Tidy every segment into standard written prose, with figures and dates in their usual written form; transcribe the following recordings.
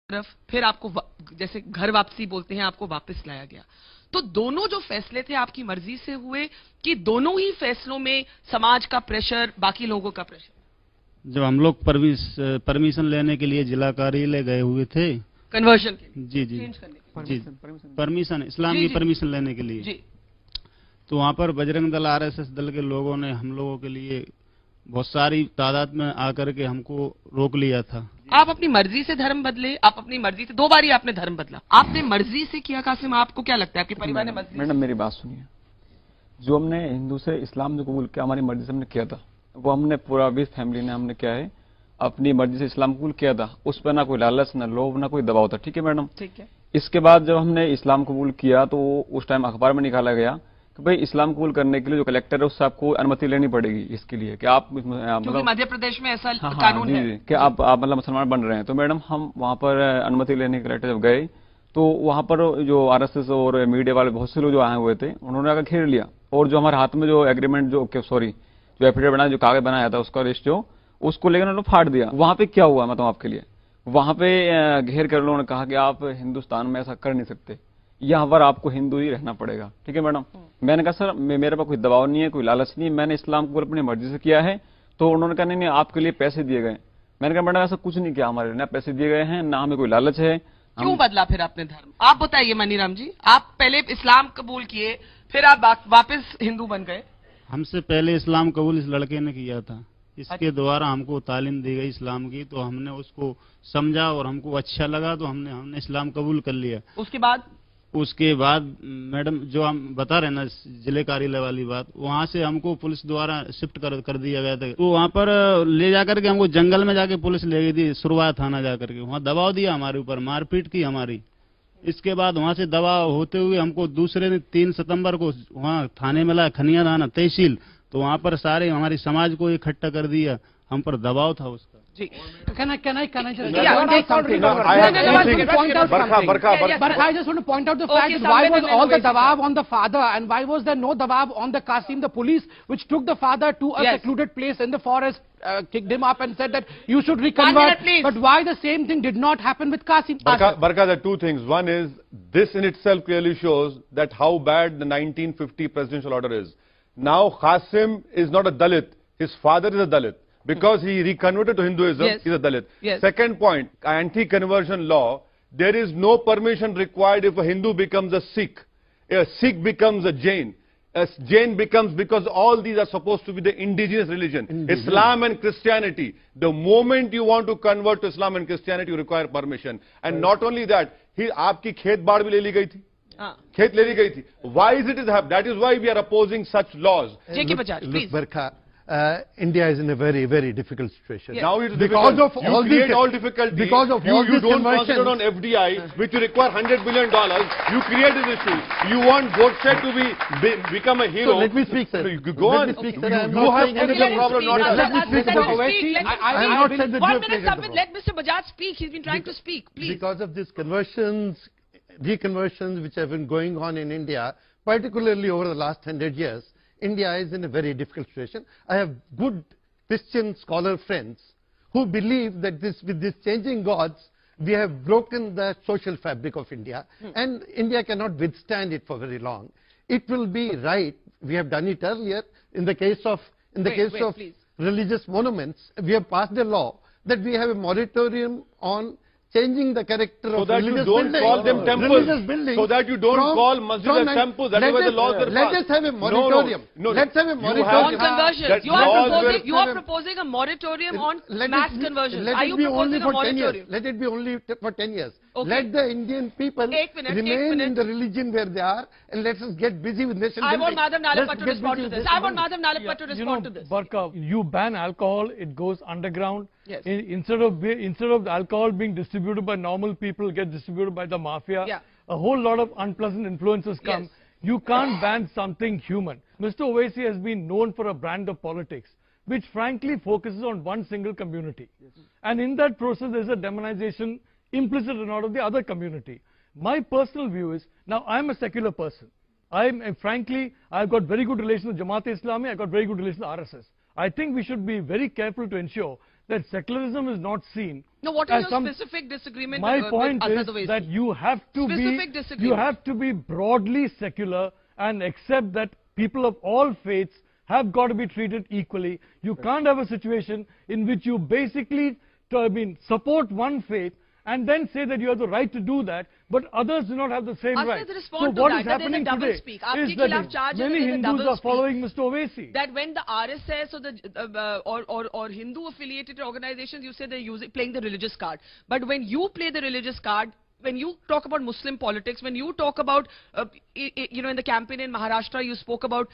तरफ, फिर आपको जैसे घर वापसी बोलते हैं, आपको वापस लाया गया। तो दोनों जो फैसले थे आपकी मर्जी से हुए कि दोनों ही फैसलों में समाज का प्रेशर, बाकी लोगों का प्रेशर? जब हम लोग परमिशन लेने के लिए जिला कार्यालय गए हुए थे कन्वर्जन के लिए, जी जी चेंज करने के लिए, जी परमिशन, इस्लाम जी, की परमिशन लेने के लिए जी। तो वहाँ पर बजरंग दल आरएसएस दल के लोगों ने हम लोगों के लिए बहुत सारी तादाद में आकर के हमको रोक लिया था। आप अपनी मर्जी से धर्म बदले, आप अपनी मर्जी से, 2 बार ही आपने धर्म बदला, आपने मर्जी से किया। कासिम, आपको क्या लगता है, आपके परिवार ने मर्जी? मैडम मेरी बात सुनिए, जो हमने हिंदू से इस्लाम जो कबूल किया हमारी मर्जी से हमने किया था, वो हमने पूरा विद फैमिली ने हमने क्या है अपनी मर्जी से इस्लाम कबूल किया था। उस पर ना कोई लालच, ना लोभ, ना कोई दबाव था। ठीक है मैडम, ठीक है। इसके बाद जब हमने इस्लाम कबूल किया तो उस टाइम अखबार में निकाला गया कि भाई इस्लाम कबूल करने के लिए जो कलेक्टर है उससे आपको अनुमति लेनी पड़ेगी इसके लिए कि आप क्योंकि मध्य प्रदेश में ऐसा हाँ, कानून है कि आप मतलब मुसलमान बन रहे हैं। तो मैडम हम वहां पर अनुमति लेने कलेक्टर जब गए तो वहां पर जो आरएसएस और मीडिया वाले बहुत से लोग जो आए हुए थे उन्होंने आकर घेर लिया, और जो हमारे हाथ में जो एग्रीमेंट जो एफिडेविट बनाया, जो कागज बनाया था उसका लिस्ट जो, उसको लेकर उन्होंने फाड़ दिया। वहां पे क्या हुआ मतलब आपके लिए, वहां पे घेर कर लोगों ने कहा कि आप हिंदुस्तान में ऐसा कर नहीं सकते, यहाँ पर आपको हिंदू ही रहना पड़ेगा। ठीक है मैडम, मैंने कहा सर मेरे पास कोई दबाव नहीं है, कोई लालच नहीं है, मैंने इस्लाम को अपनी मर्जी से किया है। तो उन्होंने कहा नहीं आपके लिए पैसे दिए गए। मैंने कहा मैडम ऐसा कुछ नहीं किया, हमारे ना पैसे दिए गए हैं ना हमें कोई लालच है। क्यों बदला फिर आपने धर्म? आप बताइए मनीराम जी, आप पहले इस्लाम कबूल किए, फिर आप वापस हिंदू बन गए। हमसे पहले इस्लाम कबूल इस लड़के ने किया था, इसके द्वारा हमको तालीम दी गई इस्लाम की, तो हमने उसको समझा और हमको अच्छा लगा तो हमने इस्लाम कबूल कर लिया। उसके बाद मैडम जो हम बता रहे ना जिले कार्यालय वाली बात, वहाँ से हमको पुलिस द्वारा शिफ्ट कर दिया गया था। तो वहाँ पर ले जाकर के हमको जंगल में जाके पुलिस ले गई थी, शुरुआत थाना जाकर के वहाँ दबाव दिया हमारे ऊपर, मारपीट की हमारी। इसके बाद वहाँ से दबाव होते हुए हमको दूसरे दिन 3 सितंबर को वहाँ थाने में लाया, खनिया थाना तहसील। तो वहाँ पर सारे हमारी समाज को इकट्ठा कर दिया, हम पर दबाव था उसका। Can I just point out the fact that why was all the dabab on the father and why was there no dabab on the Qasim? The police which took the father to a secluded place in the forest kicked him up and said that you should reconvert. But why the same thing did not happen with Qasim? Barka, there are 2 things. One is this in itself clearly shows that how bad the 1950 presidential order is. Now Qasim is not a Dalit, his father is a Dalit. Because he reconverted to Hinduism, he's a Dalit. Second point, anti-conversion law, there is no permission required if a Hindu becomes a Sikh becomes a Jain becomes, because all these are supposed to be the indigenous religion, Islam and Christianity. The moment you want to convert to Islam and Christianity, you require permission. And not only that, आपकी खेत बाड़ भी ले ली गई थी, खेत ले ली गई थी. Why is it happening? That is why we are opposing such laws. India is in a very, very difficult situation. Now it's because difficult. of all you create this, all difficulty. Because of all you this don't conversion concentrate on FDI, which will require $100 billion. You create this issue. You want Godse to become a hero. So let me speak, sir. Go on. Let me speak, sir. You have the problem, not us. Let me speak about Owaisi. I have not said that 1 minute, Sabit. Let Mr. Bajaj speak. He's been trying to speak. Please. Because of these conversions, reconversions which have been going on in India, particularly over the last 100 years, India is in a very difficult situation. I have good Christian scholar friends who believe that with this changing gods, we have broken the social fabric of India, and India cannot withstand it for very long. It will be right. We have done it earlier in the case of religious monuments. We have passed a law that we have a moratorium on changing the character of religious buildings. So that you don't call them temples. So that you don't call masjids as temples. That is why the laws are passed. Let us have a moratorium. Let's have a moratorium. On conversions. You are proposing a moratorium on mass conversions. Are you proposing a moratorium? Let it be only for 10 years. Okay. Let the Indian people remain in the religion where they are, and let us get busy with nation building. I want Madhav Nalapat to respond to this. I want Madhav Nalapat to respond to this. Barka, you ban alcohol, it goes underground. Yes. Instead of the alcohol being distributed by normal people, get distributed by the mafia. Yeah. A whole lot of unpleasant influences come. Yes. You can't ban something human. Mr. Owaisi has been known for a brand of politics, which frankly focuses on one single community. Yes. And in that process, there's a demonization implicit and out of the other community. My personal view is, now I'm a secular person. Frankly, I've got very good relations with Jamaat-e-Islami, I've got very good relations with RSS. I think we should be very careful to ensure that secularism is not seen. No, what is your specific disagreement? My point with is Asad Owaisi? that you have to be broadly secular and accept that people of all faiths have got to be treated equally. You can't have a situation in which you basically support one faith and then say that you have the right to do that, but others do not have the same right. So what is happening today is that many Hindus are following Mr. Owaisi. That when the RSS or the or Hindu affiliated organizations, you say they're playing the religious card, but when you play the religious card, when you talk about Muslim politics, when you talk about, in the campaign in Maharashtra, you spoke about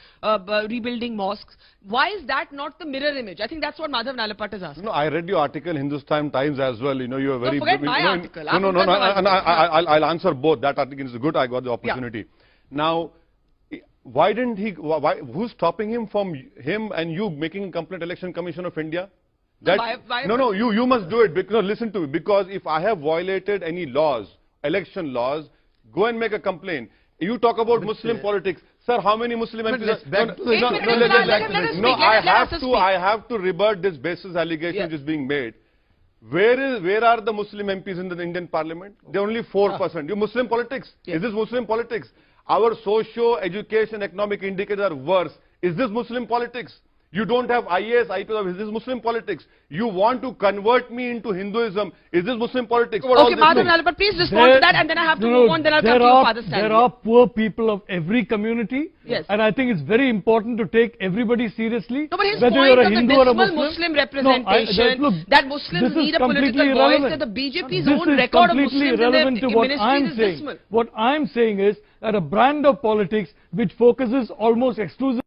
rebuilding mosques. Why is that not the mirror image? I think that's what Madhav Nalapat is asking. No, I read your article in Hindustan Times as well. You are very... No, forget my article. No, I'll answer both. That article is good. I got the opportunity. Yeah. Now, why didn't he... who's stopping him from him and you making a complaint Election Commission of India? No, you must do it. Because listen to me. Because if I have violated any laws, election laws, go and make a complaint. You talk about Muslim politics. Sir, how many Muslim MPs? I have to rebut this baseless allegation which is being made. Where are the Muslim MPs in the Indian Parliament? They're only 4%. You Muslim politics? Yes. Is this Muslim politics? Our socio-education economic indicators are worse. Is this Muslim politics? You don't have IAS, IPS. Is this Muslim politics? You want to convert me into Hinduism. Is this Muslim politics? Okay, Madhav Nalapat, please respond to that, and then I have to move on. Then I'll come to your father's stand. There are poor people of every community. Yes. And I think it's very important to take everybody seriously. No, but his point of the dismal Muslim representation, that Muslims need a political voice, that the BJP's own record of Muslims in their ministry is dismal. What I'm saying is that a brand of politics which focuses almost exclusively